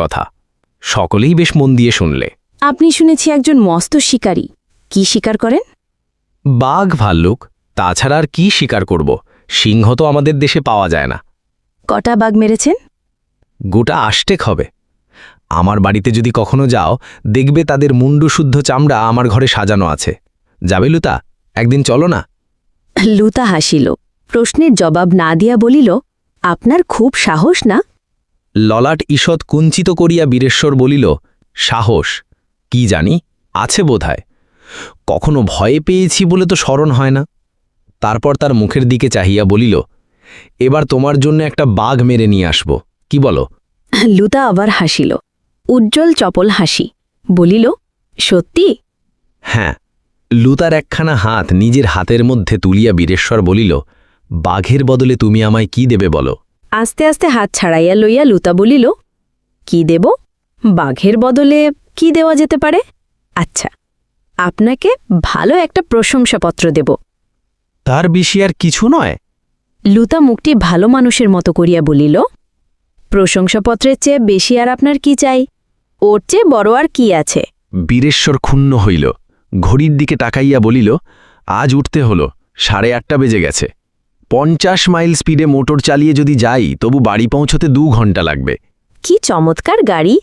কথা সকলেই বেশ মন দিয়ে শুনলে। আপনি শুনেছি একজন মস্ত শিকারী। কি শিকার করেন? বাঘ ভাল্লুক, তাছাড়া আর কি শিকার করব? সিংহ তো আমাদের দেশে পাওয়া যায় না। কটা বাঘ মেরেছেন? গোটা আষ্টেক হবে। আমার বাড়িতে যদি কখনো যাও, দেখবে তাদের মুন্ডুশুদ্ধ চামড়া আমার ঘরে সাজানো আছে। যাবে লুতা? একদিন চলো না। লুতা হাসিল, প্রশ্নের জবাব না দিয়া বলিল, আপনার খুব সাহস না? ললাট ঈষৎ কুঞ্চিত করিয়া বীরেশ্বর বলিল, সাহস কি জানি, আছে বোধহয়। কখনো ভয়ে পেয়েছি বলে তো স্মরণ হয় না। তারপর তার মুখের দিকে চাহিয়া বলিল, এবার তোমার জন্য একটা বাঘ মেরে নিয়ে আসব, কি বলো? লুতা আবার হাসিল, উজ্জ্বল চপল হাসি, বলিল, সত্যি? হ্যাঁ। লুতার একখানা হাত নিজের হাতের মধ্যে তুলিয়া বীরেশ্বর বলিল, বাঘের বদলে তুমি আমায় কি দেবে বলো? আস্তে আস্তে হাত ছাড়াইয়া লইয়া লুতা বলিল, কি দেব? বাঘের বদলে কি দেওয়া যেতে পারে? আচ্ছা, আপনাকে ভালো একটা প্রশংসাপত্র দেব। তার বেশি আর কিছু নয়। লুতা মুখটি ভালো মানুষের মতো করিয়া বলিল, প্রশংসাপত্রের চেয়ে বেশি আর আপনার কি চাই? ওর চেয়ে বড় আর কি আছে? বীরেশ্বর ক্ষুণ্ণ হইল, ঘড়ির দিকে তাকাইয়া বলিল, আজ উঠতে হল, 8:30 বেজে গেছে। 50 মাইল স্পিডে মোটর চালিয়ে যদি যাই, তবু বাড়ি পৌঁছতে 2 ঘন্টা লাগবে। কি চমৎকার গাড়ি!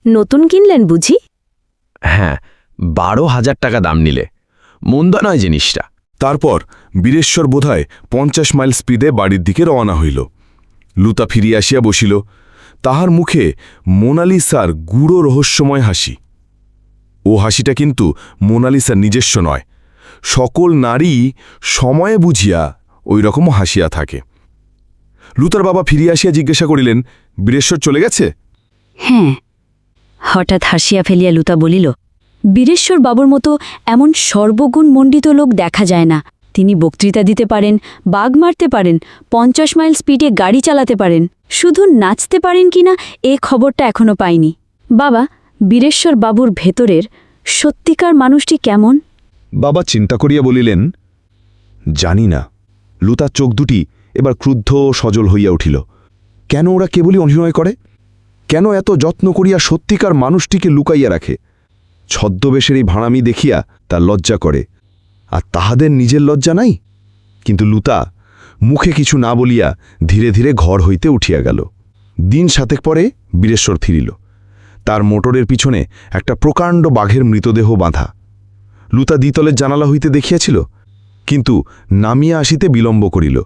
নতুন কিনলেন বুঝি? হ্যাঁ, 12,000 টাকা দাম নিলে। মন্দ নয় জিনিসটা। তারপর বীরেশ্বর বোধহয় 50 মাইল স্পিডে বাড়ির দিকে রওনা হইল। লুতা ফিরিয়া আসিয়া বসিল, তাহার মুখে মোনালিসার গূঢ় রহস্যময় হাসি। ও হাসিটা কিন্তু মোনালিসার নিজস্ব নয়। সকল নারী সময়ে বুঝিয়া ওই রকম হাসিয়া থাকে। লুতার বাবা ফিরিয়া আসিয়া জিজ্ঞাসা করিলেন, বীরেশ্বর চলে গেছে? হ্যাঁ। হঠাৎ হাসিয়া ফেলিয়া লুতা বলিল, বীরেশ্বর বাবুর মতো এমন সর্বগুণ মণ্ডিত লোক দেখা যায় না। তিনি বক্তৃতা দিতে পারেন, বাঘ মারতে পারেন, 50 মাইল স্পিডে গাড়ি চালাতে পারেন, শুধু নাচতে পারেন কিনা এ খবরটা এখনো পাইনি। বাবা, বীরেশ্বর বাবুর ভেতরের সত্যিকার মানুষটি কেমন? বাবা চিন্তা করিয়া বলিলেন, জানি না। লুতার চোখ দুটি এবার ক্রুদ্ধ ও সজল হইয়া উঠিল। কেন ওরা কেবলই অভিনয় করে? কেন এত যত্ন করিয়া সত্যিকার মানুষটিকে লুকাইয়া রাখে? ছদ্মবেশের এই ভাড়ামি দেখিয়া তার লজ্জা করে, আর তাহাদের নিজের লজ্জা নাই। কিন্তু লুতা মুখে কিছু না বলিয়া ধীরে ধীরে ঘর হইতে উঠিয়া গেল। দিন 7 পরে বীরেশ্বর ফিরিল। তার মোটরের পিছনে একটা প্রকাণ্ড বাঘের মৃতদেহ বাঁধা। লুতা দ্বিতলের জানালা হইতে দেখিয়াছিল, কিন্তু নামিয়া আসিতে বিলম্ব করিল।